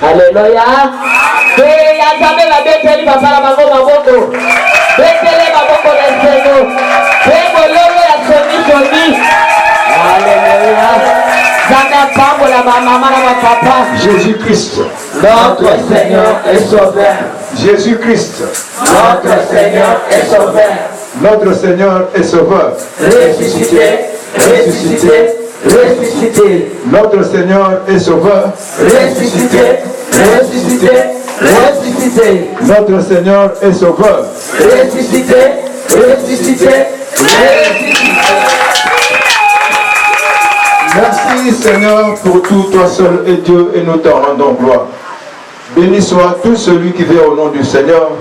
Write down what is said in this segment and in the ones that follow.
Alléluia. Et Yazabé la bételi papa la maman maboko. Bételi maboko les seigneurs. Et mololo ya soni. Alléluia. Zanda pambo la maman la papa. Jésus-Christ, Notre Seigneur est sauveur. Jésus-Christ, Notre Seigneur est sauveur. notre Seigneur est sauveur. Ressuscité, ressuscité, ressuscité. Notre Seigneur est sauveur. Ressuscité, ressuscité, ressuscité. Notre Seigneur est sauveur. Ressuscité, ressuscité, ressuscité. Merci Seigneur pour tout, toi seul est Dieu et nous t'en rendons gloire. Béni soit tout celui qui vient au nom du Seigneur,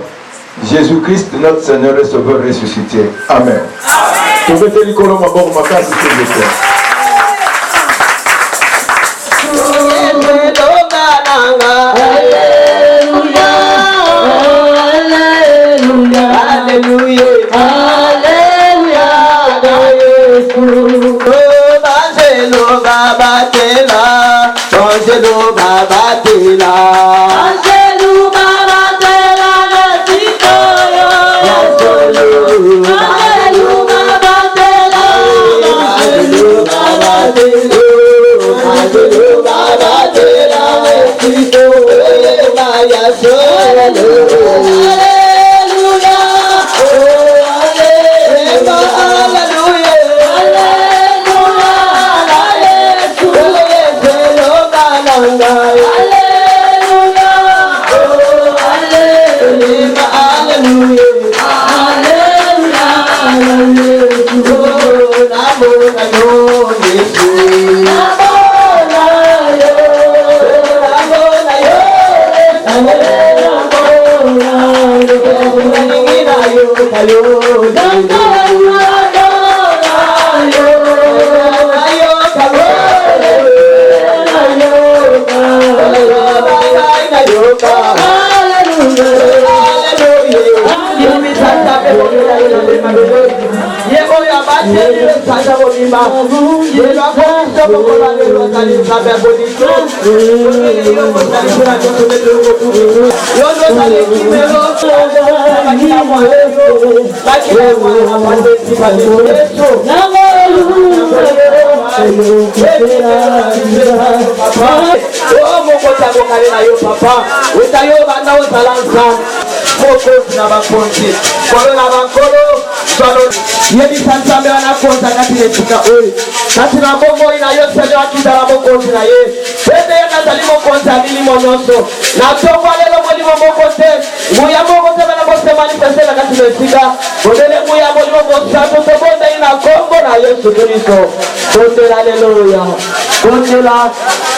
Jésus-Christ, notre Seigneur et Sauveur ressuscité. Amen. Angelo Baba Tela, Angelo Baba Tela, Angelo Baba Tela, Angelo Baba Tela, Angelo Baba Tela,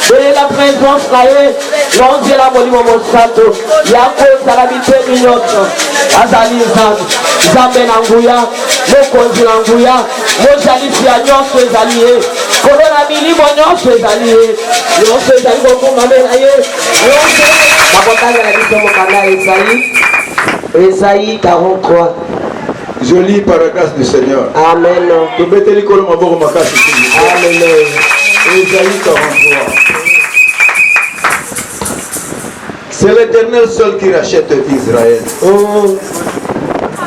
de la présence l'onge la molimo mosato yako salabite minyoto azali zambe na nguya mokonzi na nguya mojalisi ya nyonso ezali ye kolona milimo nyonso ezali ye nyonso ezali kokomame na ye nyonso bakotanga na biso mokanda Esaïe 43. Je lis par la grâce du Seigneur. Amen. Amen. Esaïe 43. C'est l'Éternel seul qui rachète Israël. Oh.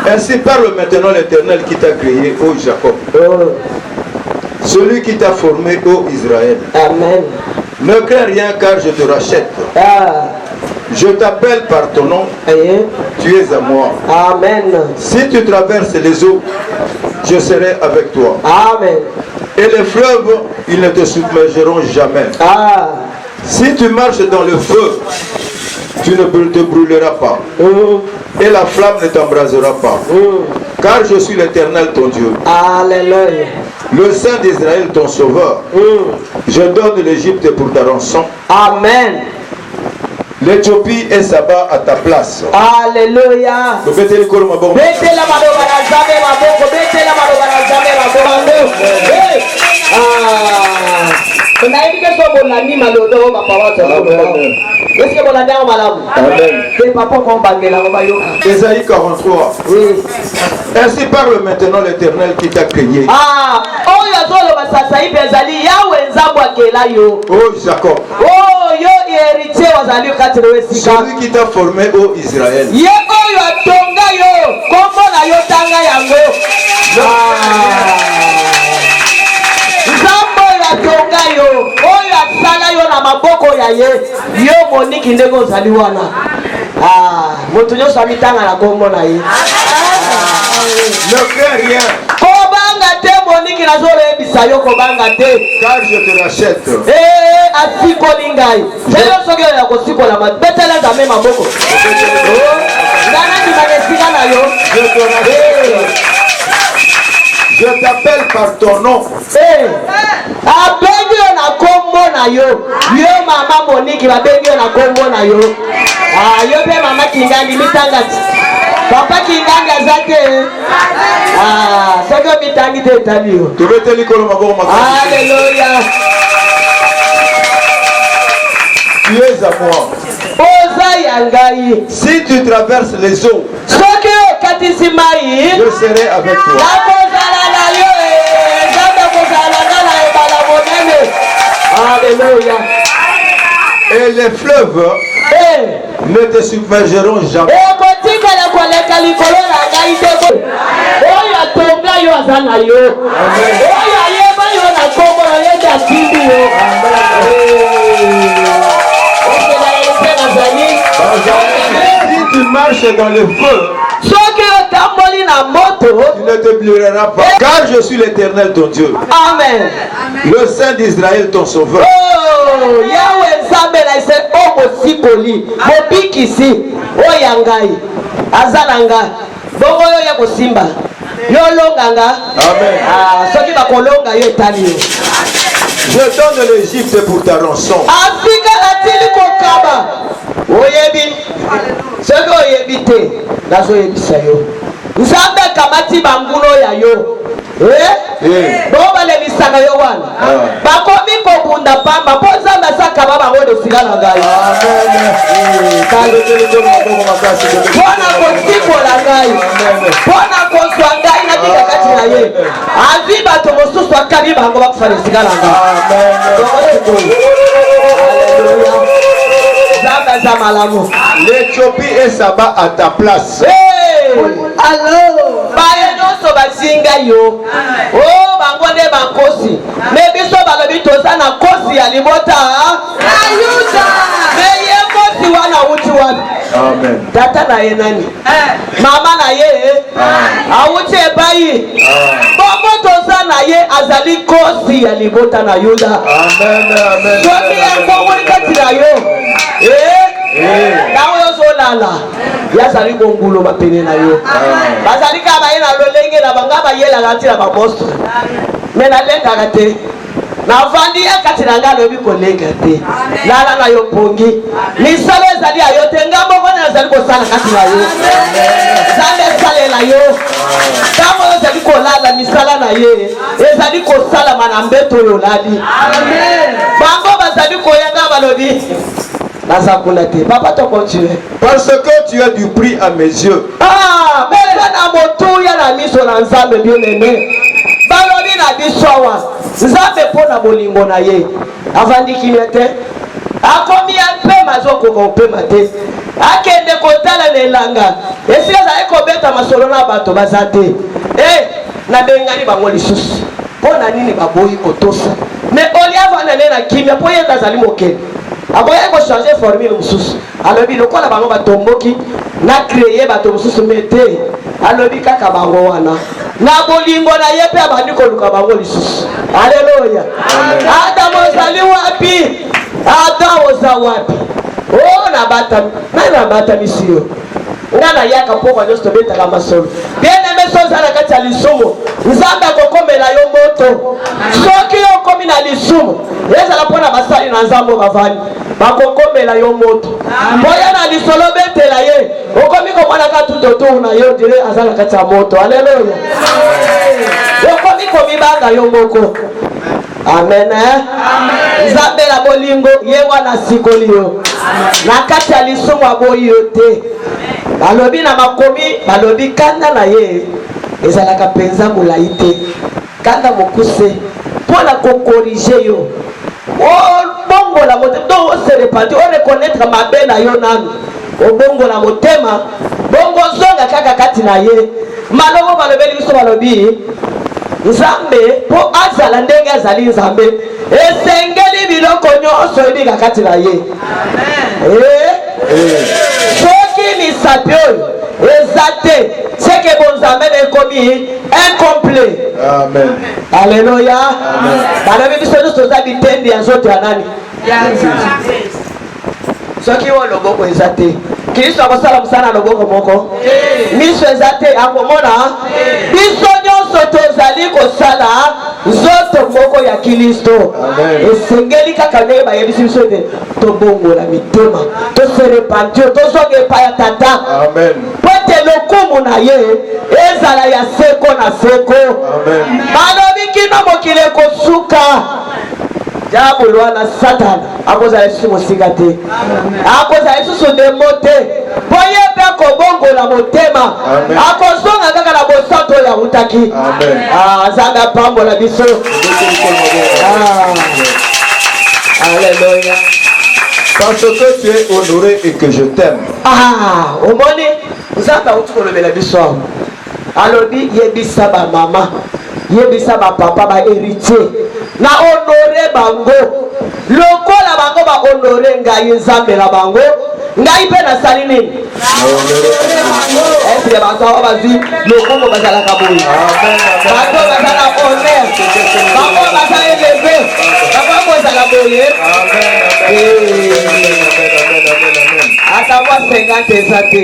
Ainsi parle maintenant l'Éternel qui t'a créé, ô Jacob. Oh. Celui qui t'a formé, ô Israël. Amen. Ne crains rien car je te rachète. Ah. Je t'appelle par ton nom. Amen. Tu es à moi. Amen. Si tu traverses les eaux, je serai avec toi. Amen. Et les fleuves, ils ne te submergeront jamais. Ah. Si tu marches dans le feu, tu ne te brûleras pas. Et la flamme ne t'embrasera pas. Car je suis l'Éternel ton Dieu. Alléluia. Le Saint d'Israël ton sauveur. Je donne l'Égypte pour ta rançon. Amen. L'Éthiopie et Saba à ta place. Alléluia. nayebi ke so bolandi malodo bapapa Amen. est-ce que bolandi yango malamu Amen. te papa kombangelango bayoka. Ésaïe 43. Oui. Ainsi parle maintenant l'Éternel qui t'a créé. Oyo azoloba sasa hivi ezali yawe nzambo akela yo. Oh Jacob. Oh yo héritier wazali kati na wesika. Celui qui t'a formé, ô Israël. Ye oyo atonga yo kombo na yo tanga yango. Nzambo oyo atonga yo oyo asala yo na maboko ya ye yo moniki ndenge ozali wana. Moto nyonso amitanga na kombo na ye. Ne fais rien. Kobanga te moniki nazoyebisa yo kobanga te. Car je te rachète. Asikoli ngai. Selo soki oyo ya kosikola betela nzambe maboko. Ngana ndimaka esika na yo. Je te rachète. Je t'appelle par ton nom. Abengi yo na kombo na yo. Yo mama moniki babengi yo na kombo na yo. Yo pe mama Kingandi mitangati. Papa Kingandi azate. Soki mitangi te etali yo. Tobeteli kolo maboko makasi. Alléluia. Tu es à moi. Oza yangai. Si tu traverses les eaux, Soki okatisi mai. je serai avec toi. Nakozala na yo. Nzambe kozala na ebala monene. Alléluia. Et les fleuves ne te submergeront jamais. Ekotikala koleka likolo na ngai te. Oyo atonga yo aza na yo. Oyo ayeba yo na kombo na ye asimbi yo. Si tu marches dans le feu, Soki otamboli na moto. tu ne te brûleras pas. Car je suis l'Éternel ton Dieu. Amen. Le Saint d'Israël ton sauveur. Oh, Yahweh nzambe na ise omosikoli mobikisi oya ngai aza na nga bongo yo ya kosimba yo longanga. Amen. Soki bakolonga yo etali yo. Je donne l'Égypte pour ta rançon. Afrika atili kokaba oyebi soki oyebi te nazoyebisa yo nzambe akamati bangulo ya yo. Bo balebisaka yo wana bakomi kobunda pamba mpo nzambe asakaba bango losila na ngai mpona kosikola ngai mpona kozwa ngai natika kati na ye azwi bato mosusu akabi bango bakufa lesika na ngai. Nzambe aza malamu. L'Éthiopie et Saba à ta place. Baye nyonso bazinga yo. Bango nde bankosi. Me biso balobi toza na kosi ya libota na Yuda. Me ye kosi wana uti wapi? Amen. Tata na ye nani? Mama na ye awuti epai. Bongo toza na ye azali kosi ya libota na Yuda. Amen. Amen. Soki yango kati na yo. Nawe ozolala yazali bongulo bapene na yo. Bazali ka baye na lolenge na banga bayela kati na bamosto. Me nalengaka te. Navandi kati na nga lobi kolenga te. Lala na yo pongi. Misala ezali ayo te ngambo kona ezali kosala kati na yo. Zale salela yo. Kamo ezali kolala misala na ye. Ezali kosala manambeto yo lali. Amen. Bango bazali koyanga balobi. Papa, tu continues. Parce que tu as du prix à mes yeux. Mais na moto ya na miso na nzambe bien aimé. Balobi na bisowa. Nzambe pona bolingo na ye. Avandi kimete. Akomi ape mazoko ko pe mate. Akende kotala nelanga. Esi za ekobeta masolo na bato bazate. Na bengani bango lisusu. Pona nini baboyi kotosa. Mais oliava na na kimia po yenda zali mokeni. Aboya ko changer formule mususu. Alobi lokola bango batomboki na créer bato mususu mete. Alobi kaka bango wana. Na bolingo na yepe abandi ko luka bango lisusu. Haleluya. Adam ozali wapi? Adam oza wapi? Na bata misio. Ngana yaka poko nyosto beta kama solo. Bien aimé soza na kati ya lisumu. Nzambe akokomela yo moto. Soki yo komi na lisumu. Ezala pona basali na nzambo bavani. Bakokomela yo moto. Boya na lisolo betela ye. Okomi komana ka tutoto na yo dire azala kati ya moto. Haleluya. Okomi komi banga yo moko. Amen. Nzambe la bolingo yewa na sikolio. Na kati ya lisumu aboyi yote. Balobi na makomi, balobi kanda na ye. Ezalaka penza molaite. Kanda mokuse. Pona ko corriger yo. Oh bongo la motema. Donc on se répandit, on reconnaître ma belle na yo nanu. O bongo la motema. Bongo zonga kaka kati na ye. Malobo balobeli biso balobi. Nzambe po azala ndenge azali nzambe esengeli biloko nyonso ebika kati na ye. Soki misapi oyo eza te seke bonzambe ekomi incomplet. Amen. Alléluia. Balobi biso nyonso toza bitendi ya nzoto ya nani? Soki oyo loboko eza te Kristo akosala mosala na loboko moko miso eza te akomona biso nyonso tozali kosala nzoto moko ya Kristo. Esengeli kaka ndenge bayebisi biso ete tobongola mitema tose repentir tozonga epai ya tata po ete lokumu na ye ezala ya seko na seko. Balobi kino mokili ekosuka diable wana Satan akozala lisusu mosinga te akozala lisusu demo te po ye mpe akobongola motema akozonga kaka na bosanto oyo awutaki. Nzambe apambola biso. Alléluia. Parce que tu es honoré et que je t'aime. Omoni nzambe awuti kolobela biso awo alobi yebisa bamama yebisa bapapa baheritier na honore bango lokola bango ba honore ngai nzambe na bango ngai mpe nasali nini epile bato awa bazwi lokongo bazalaka boye bato bazala honneur bango bazala eleve bango bazala boye ata mwa 50 eza te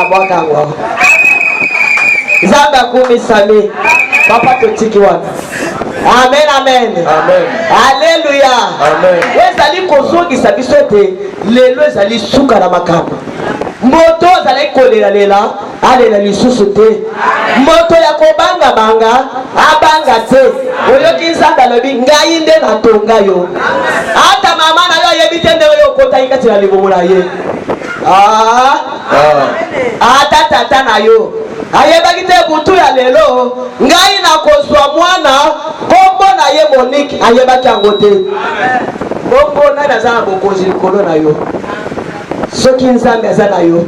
bwakango nzambe akumisami papa totiki wana. Amen, amen. Amen. Alléluia. Amen. Ezali kozongisa biso te lelo ezali suka na makambo. Moto ezali kolela lela alela lisusu te. Moto ya kobanga banga abanga te. Oyoki nzambe alobi ngai nde natonga yo. Ata mama na yo yebi te nde yo kota ikati na libomo na ye. Ata tata na yo ayebaki te butu ya lelo ngai nakozwa mwana kombo na ye Monique ayebaki yango te. Kombo nani aza na bokonzi likolo na yo soki nzambe aza na yo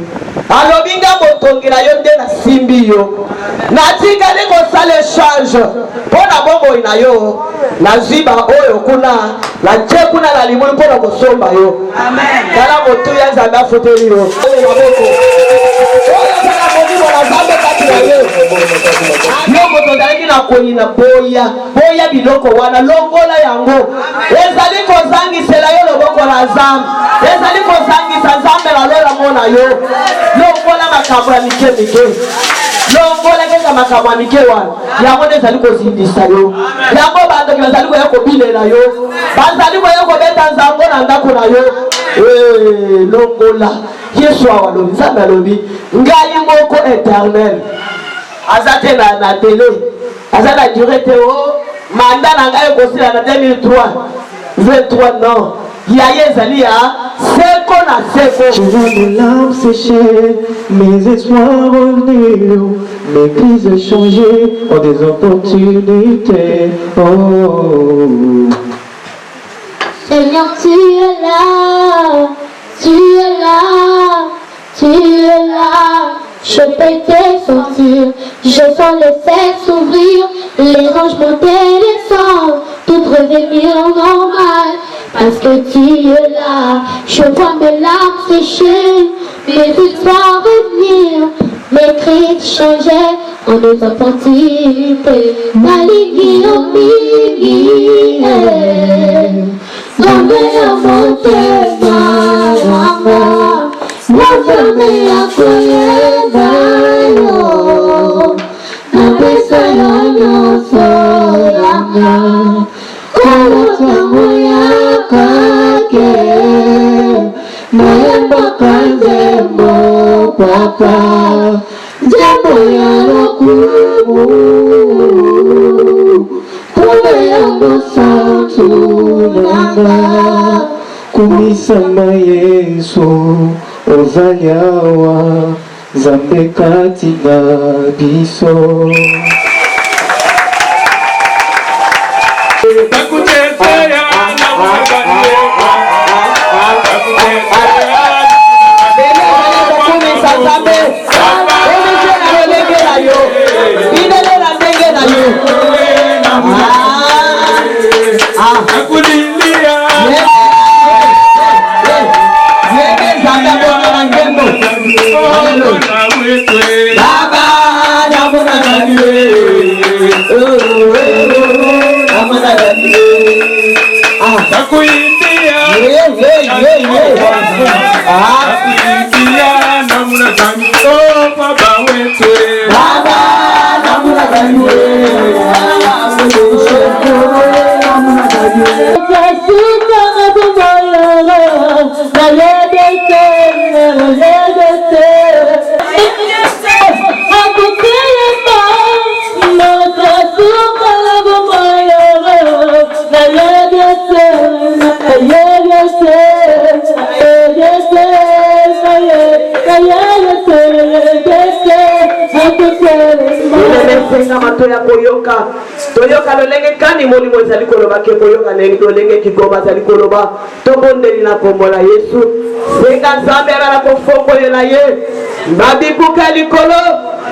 alobi nga motongi na yo nde nasimbi yo natikali kosala echange mpo na bomoi na yo nazwi baoyo kuna natie kuna na limuli mpo na kosomba yo. Tala motuya nzambe afuteli yo oyo maboko oyo zala molimo na nzambe kati na ye yo moto ozalaki na koyina boya biloko wana longola yango ezali kozangisela yo loboko na nzambe ezali kozangisa nzambe na lola mona yo longola makambo ya mike mike longola kaka makambo ya mike wana yango nde ezali kozindisa yo yango bandoki bazali koya kobilela yo bazali koya kobeta nzango na ndako na yo longola Yesu awalobi nzambe alobi ngai moko éternel aza te na tele aza na durée te manda na ngai ekosila na 2023 23 non yaye ezali ya seko na seko. Je vois mes larmes sécher, mes espoirs revenir, mes crises changer en des opportunités. Oh Seigneur, tu es là, tu es là, tu es là. Je peux te sentir, je sens les fesses s'ouvrir, les hanches monter, descendre, tout revenir normal. Parce que tu es là, je vois mes larmes sécher, mes espoirs revenir, mes cris changer en des opportunités. Maligi au migi, Zambé à monter, Zambé à koyeba yo, Napesa yo nyonso yanga, Kolotango yakake, Nayembaka nzembo papa, Nzembo ya lokumu, Kome yango tunanga kumisama Yesu ozaliawa Nzambe kati na biso. Toyoka lolenge kani moni mwezali koloba ke koyoka lolenge kigoma zali koloba tobondeli na kombo la Yesu senga Nzambe ala kofongolela ye mabibuka likolo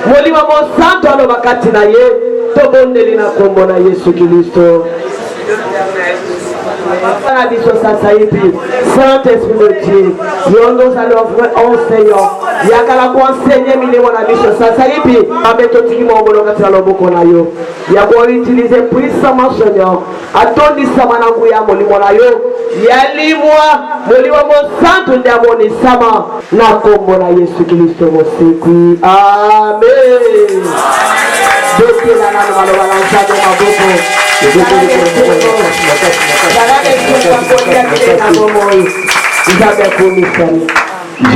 molimo mosantu aloba kati na ye tobondeli na kombo la Yesu Kristo. Saint-Esprit de Dieu, nous allons enseignant. Yakala ko enseigner milimo na biso sasa hivi ametotiki maomolo katika loboko na yo ya ko utiliser puissamment Seigneur atondisa manangu ya molimo na yo yalimwa molimo mosantu ndamoni sama na kombo na Yesu Kristo mosikwi amen. Doki na nanu maloba na nzado maboko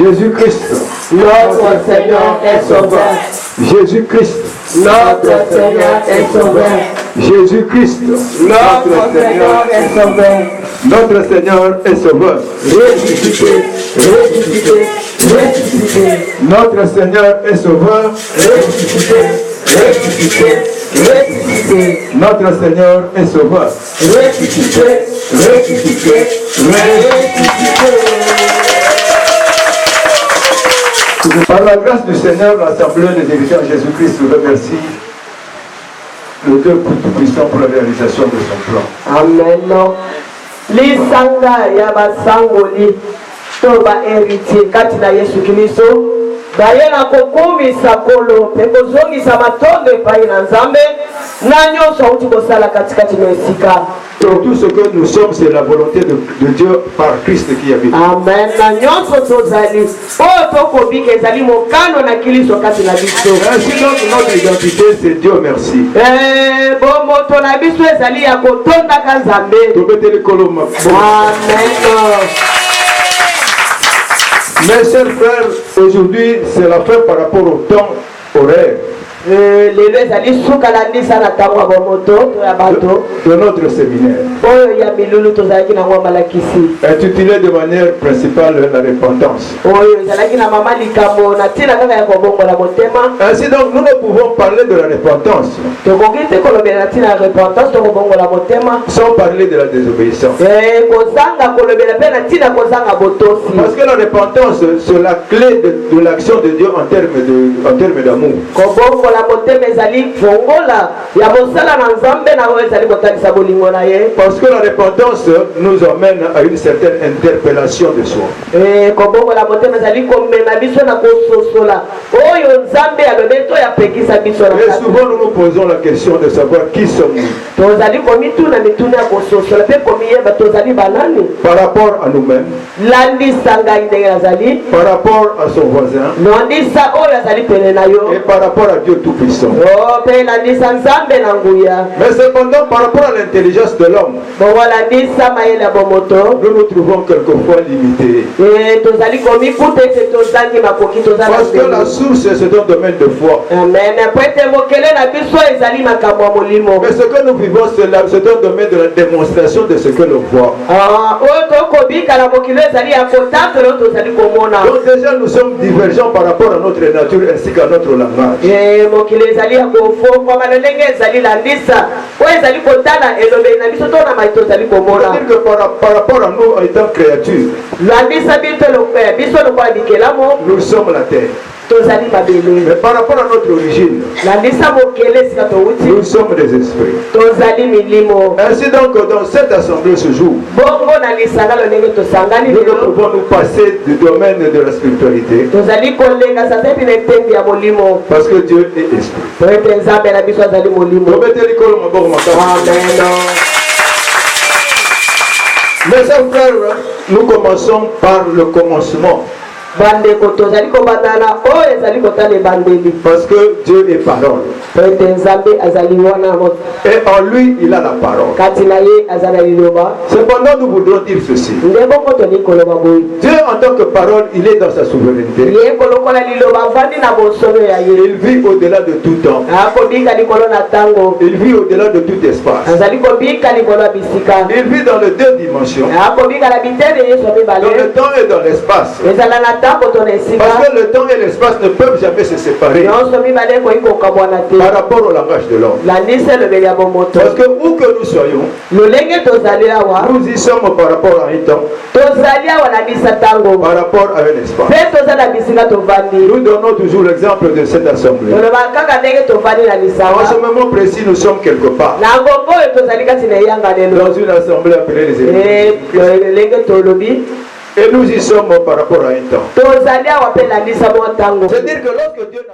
Jésus-Christ, notre Seigneur est sauveur. Jésus-Christ, notre Seigneur est sauveur. Jésus-Christ, notre Seigneur est sauveur. Notre Seigneur est sauveur. Ressuscité, ressuscité, ressuscité. Notre Seigneur est sauveur. Ressuscité, ressuscité, ressuscité. Notre Seigneur est sauveur. Ressuscité, ressuscité, ressuscité. Par la grâce du Seigneur, l'Assemblée des dirigeants Jésus-Christ vous remercie le Dieu Tout-Puissant pour la réalisation de son plan. Amen. Lisanga ya basangoli toba héritier kati na Yesu Kristo baye na kokumisa kolo pe kozongisa matondo epai na Nzambe na nyonso auti kosala katikati na esika. Tout ce que nous sommes, c'est la volonté de Dieu par Christ qui habite. Amen. Na nyonso tozali oyo tokobika ezali mokano na Kristo kati na biso. Ainsi donc notre identité, c'est Dieu merci. Bomoto na biso ezali ya kotondaka Nzambe. Amen. Mes chers frères, aujourd'hui c'est la fin par rapport au temps horaire lelo ezali suka la ndisa na tango ya bomoto ya bato de notre séminaire. Oyo ya milulu tozalaki na ngwa malakisi intitulé de manière principale la repentance. Oyo ezalaki na mama likambo na tina kaka ya kobongola motema. Ainsi donc nous ne pouvons parler de la repentance tokoki te kolobela na tina ya repentance tokobongola motema sans parler de la désobéissance. Kozanga kolobela pe na tina kozanga botosi. Parce que la repentance c'est la clé de l'action de Dieu en termes d'amour. Kobongola motema ezali fongola ya mosala na Nzambe na oyo ezali kotalisa bolingo na ye. Parce que la repentance nous amène à une certaine interpellation de soi. Kobongola motema ezali komema biso na kososola oyo Nzambe alobi to ya pekisa biso na. Et souvent nous nous posons la question de savoir qui sommes-nous. Tozali komituna mituna ya kososola pe komiyeba tozali banani par rapport à nous-mêmes, landisa ngai ndenge nazali par rapport à son voisin nondisa oyo azali pene na yo et par rapport à Dieu Tout-Puissant. Oh, pe landisa nzambe na nguya. Mais cependant, par rapport à l'intelligence de l'homme, Bongo landisa mayele bomoto. nous nous trouvons quelquefois limités. Tozali komi kute te tozangi makoki tozala. Parce que la source, c'est un domaine de foi. Amen. Pwete mokele na biso ezali makambo ya molimo. Mais ce que nous vivons, c'est un domaine de la démonstration de ce que l'on voit. Oyo tokobika na mokili ezali ya kotantelo tozali komona. Donc déjà, nous sommes divergents par rapport à notre nature ainsi qu'à notre langage. Mokili ezali ya kofongwama lolenge ezali landisa oyo ezali kotala elobeli na biso tona mai tozali komona. C'est-à-dire que par rapport à nous étant créatures, landisa biso lokola bikelamo nous sommes la terre. tozali mabele. Mais par rapport à notre origine, landisa mokele esika towuti nous sommes des esprits. tozali milimo. Ainsi donc, dans cette assemblée ce jour, bongo na lisanga lolenge tosangani nous ne lelo pouvons nous passer du domaine de la spiritualité tozali kolenga sasa hivi na etendi ya molimo parce que Dieu est esprit. po ete nzambe na biso azali molimo. Mettez l'école, mon bon matin. Amen. Mes chers frères, nous commençons par le commencement. bandeko tozali kobandana oyo ezali kotala ebandeli Parce que Dieu est parole. po ete nzambe azali wana Et en lui, il a la parole. kati na ye aza na liloba. Cependant, nous voudrons dire ceci. nde bongo toni koloba boye Dieu, en tant que parole, il est dans sa souveraineté. ye kolokola liloba avandi na bosono ya ye Il vit au-delà de tout temps. akobika likolo na ntango Il vit au-delà de tout espace. azali kobika likolo ya bisika Il vit dans les deux dimensions. akobika na bitene yesu ya Dans le mibale temps et dans l'espace. ezala na ntango to na esika Parce que le temps et l'espace ne peuvent jamais se séparer nyonso mibale ekoki kokamwana te par rapport au langage de l'homme. landisa elobeli ya bomoto Parce que où que nous soyons, lolenge tozali awa nous y sommes par rapport à un temps, tozali awa landisa ntango par rapport à un espace. mpe toza na bisika tovandi Nous donnons toujours l'exemple de cette assemblée. toloba kaka ndenge tovandi na En ce lisanga moment précis, nous sommes quelque part na ngongo oyo tozali kati na eyanga lelo dans une assemblée appelée les églises. lolenge tolobi Et nous y sommes par rapport à un temps. tozali awa mpe landisa mwa ntango C'est-à-dire que lorsque Dieu n'a